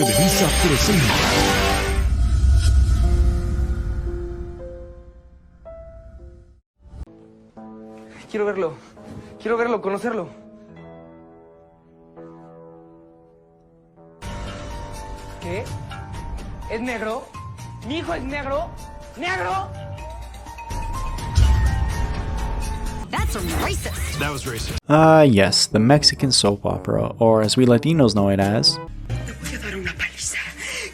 Televisa presenta. Quiero verlo, conocerlo. ¿Qué? ¿Es negro? ¿Mi hijo es negro? ¿Negro? That's racist. That was racist. Yes, the Mexican soap opera, or as we Latinos know it as. Te voy a dar una paliza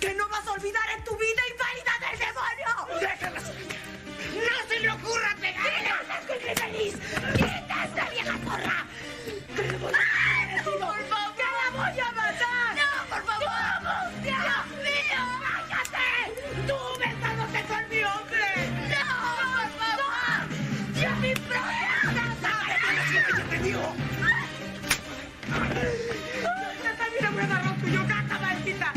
que no vas a olvidar en tu vida inválida del demonio. ¡Déjala! ¡No se le ocurra pegarle! ¡No estoy feliz! ¡Quita esta vieja zorra! ¡Por favor! ¡Que la voy a matar! ¡No, por favor! ¡Dios mío! ¡Cállate! ¡Tú besándote con mi hombre! ¡No, por favor! ¡Ya mi propia casa! ¡Yo te digo! ¡Yo también voy a dar lo tuyo, gata maldita!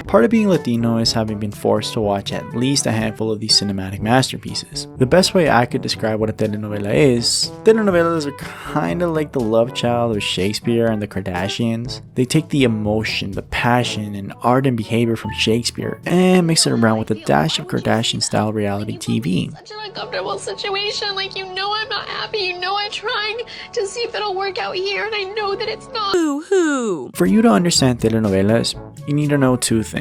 Part of being Latino is having been forced to watch at least a handful of these cinematic masterpieces. The best way I could describe what a telenovela is, telenovelas are kinda like the love child of Shakespeare and the Kardashians. They take the emotion, the passion, and art and behavior from Shakespeare and mix it around with a dash of Kardashian-style reality TV. Such an uncomfortable situation. Like, you know I'm not happy. You know I'm trying to see if it'll work out here, and I know that it's not. Boo-hoo! For you to understand telenovelas, you need to know two things.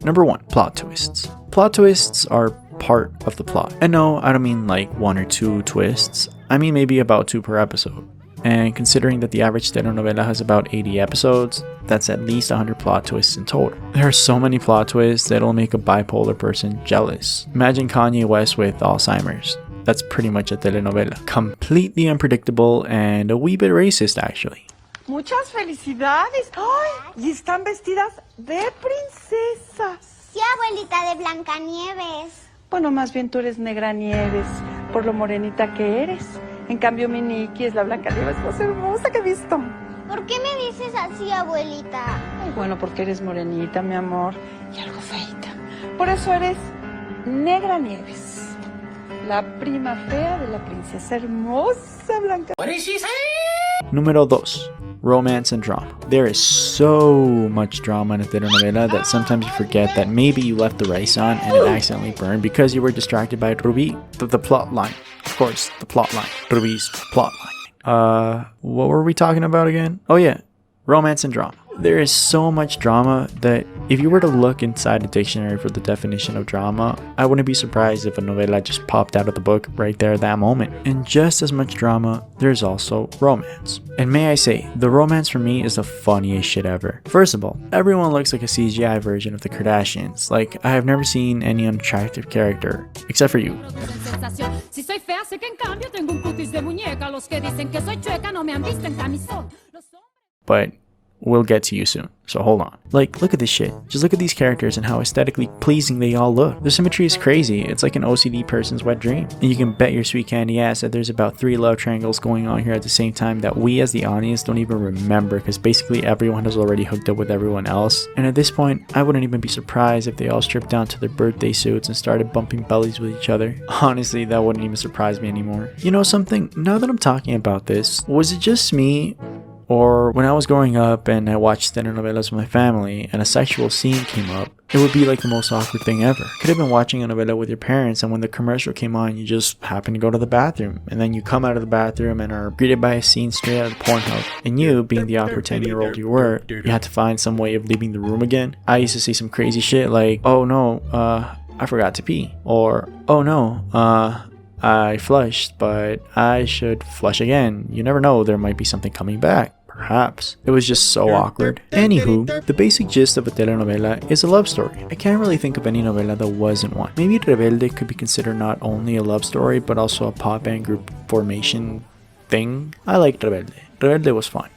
Number one, plot twists. Plot twists are part of the plot. And no, I don't mean like one or two twists. I mean maybe about 2 per episode. And considering that the average telenovela has about 80 episodes, that's at least 100 plot twists in total. There are so many plot twists that it'll make a bipolar person jealous. Imagine Kanye West with Alzheimer's. That's pretty much a telenovela. Completely unpredictable and a wee bit racist actually. Muchas felicidades. ¡Ay! Y están vestidas de princesas. Sí, abuelita, de Blancanieves. Bueno, más bien tú eres Negra Nieves, por lo morenita que eres. En cambio, mi Nikki es la Blancanieves más hermosa que he visto. ¿Por qué me dices así, abuelita? Ay, bueno, porque eres morenita, mi amor, y algo feita. Por eso eres Negra Nieves, la prima fea de la princesa hermosa Blanca. Número 2. Romance and drama. There is so much drama in a telenovela that sometimes you forget that maybe you left the rice on and it accidentally burned because you were distracted by Ruby. The plot line. Of course, the plot line. Ruby's plot line. What were we talking about again? Oh yeah, romance and drama. There is so much drama that if you were to look inside a dictionary for the definition of drama, I wouldn't be surprised if a novela just popped out of the book right there at that moment. And just as much drama, there's also romance. And may I say, the romance for me is the funniest shit ever. First of all, everyone looks like a CGI version of the Kardashians. Like, I have never seen any unattractive character, except for you. But we'll get to you soon, so hold on. Like, look at this shit. Just look at these characters and how aesthetically pleasing they all look. The symmetry is crazy. It's like an OCD person's wet dream. And you can bet your sweet candy ass that there's about 3 love triangles going on here at the same time that we as the audience don't even remember, because basically everyone has already hooked up with everyone else. And at this point, I wouldn't even be surprised if they all stripped down to their birthday suits and started bumping bellies with each other. Honestly, that wouldn't even surprise me anymore. You know something? Now that I'm talking about this, was it just me? Or when I was growing up and I watched telenovelas with my family and a sexual scene came up, it would be like the most awkward thing ever. Could have been watching a novela with your parents and when the commercial came on, you just happen to go to the bathroom. And then you come out of the bathroom and are greeted by a scene straight out of the Pornhub. And you, being the awkward 10-year-old you were, you had to find some way of leaving the room again. I used to say some crazy shit like, oh no, I forgot to pee. Or, oh no, I flushed, but I should flush again. You never know, there might be something coming back. Perhaps. It was just so awkward. Anywho, the basic gist of a telenovela is a love story. I can't really think of any novela that wasn't one. Maybe Rebelde could be considered not only a love story, but also a pop band group formation thing. I liked Rebelde. Rebelde was fun.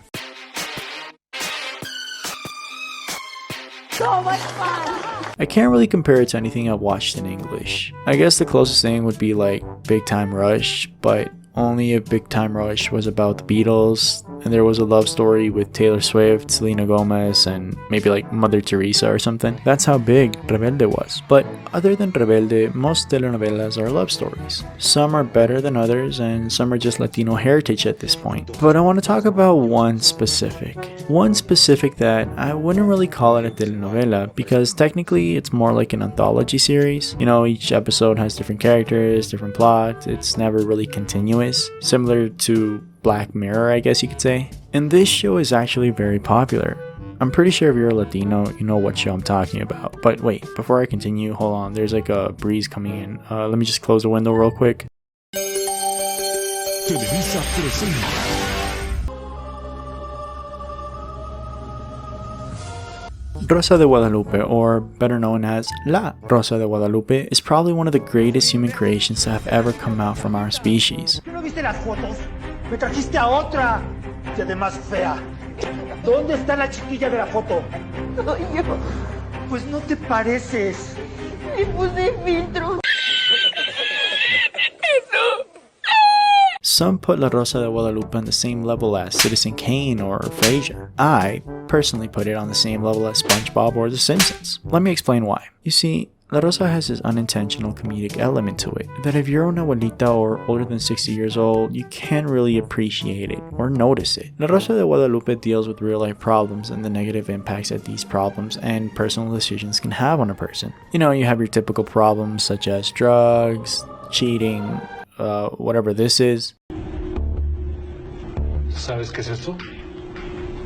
So much fun! I can't really compare it to anything I've watched in English. I guess the closest thing would be like Big Time Rush, but only if Big Time Rush was about the Beatles and there was a love story with Taylor Swift, Selena Gomez, and maybe like Mother Teresa or something. That's how big Rebelde was. But other than Rebelde, most telenovelas are love stories. Some are better than others, and some are just Latino heritage at this point. But I want to talk about one specific that I wouldn't really call it a telenovela, because technically it's more like an anthology series. You know, each episode has different characters, different plots. It's never really continuous, similar to Black Mirror, I guess you could say. And this show is actually very popular. I'm pretty sure if you're a Latino, you know what show I'm talking about. But wait, before I continue, hold on, there's like a breeze coming in. Let me just close the window real quick. Televisa presenta Rosa de Guadalupe, or better known as La Rosa de Guadalupe, is probably one of the greatest human creations to have ever come out from our species. ¿No viste las fotos? Me trajiste a otra, y además fea. ¿Dónde está la chiquilla de la foto? Soy yo. Pues no te pareces. Le puse filtro. Some put La Rosa de Guadalupe on the same level as Citizen Kane or Frasier. I personally put it on the same level as SpongeBob or The Simpsons. Let me explain why. You see, La Rosa has this unintentional comedic element to it that if you're an abuelita or older than 60 years old, you can't really appreciate it or notice it. La Rosa de Guadalupe deals with real life problems and the negative impacts that these problems and personal decisions can have on a person. You know, you have your typical problems such as drugs, cheating, whatever this is. ¿Sabes qué es esto?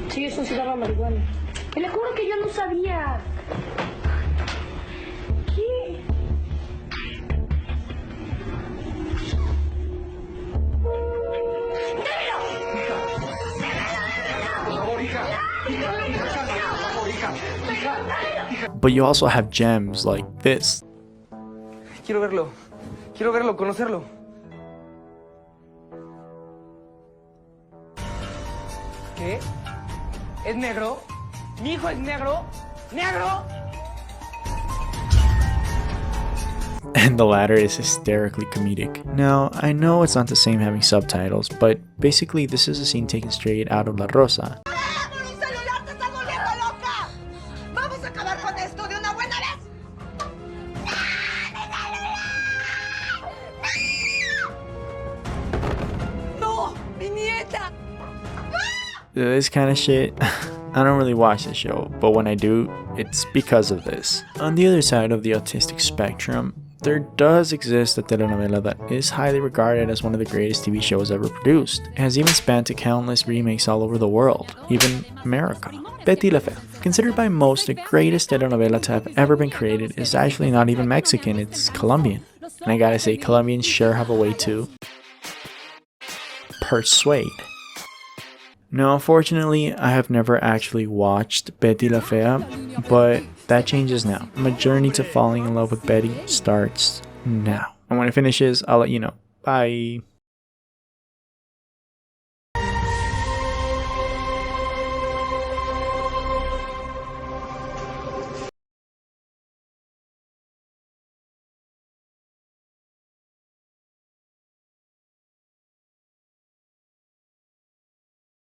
Sí, es un cigarro de marihuana. Te lo juro que yo no sabía. ¿Qué? But you also have gems like this. Quiero verlo, conocerlo. ¿Qué? ¿Es negro? ¿Mi hijo es negro? ¿Negro? And the latter is hysterically comedic. Now, I know it's not the same having subtitles, but basically this is a scene taken straight out of La Rosa. ¡Por un celular te estás volviendo loca! ¡Vamos a acabar con esto de una buena vez! ¡No! ¡Mi nieta! This kind of shit, I don't really watch the show, but when I do, it's because of this. On the other side of the autistic spectrum, there does exist a telenovela that is highly regarded as one of the greatest TV shows ever produced. It has even spanned to countless remakes all over the world, even America. Betty la Fea, considered by most the greatest telenovela to have ever been created, is actually not even Mexican, it's Colombian. And I gotta say, Colombians sure have a way to persuade. Now, unfortunately, I have never actually watched Betty la Fea, but that changes now. My journey to falling in love with Betty starts now. And when it finishes, I'll let you know. Bye.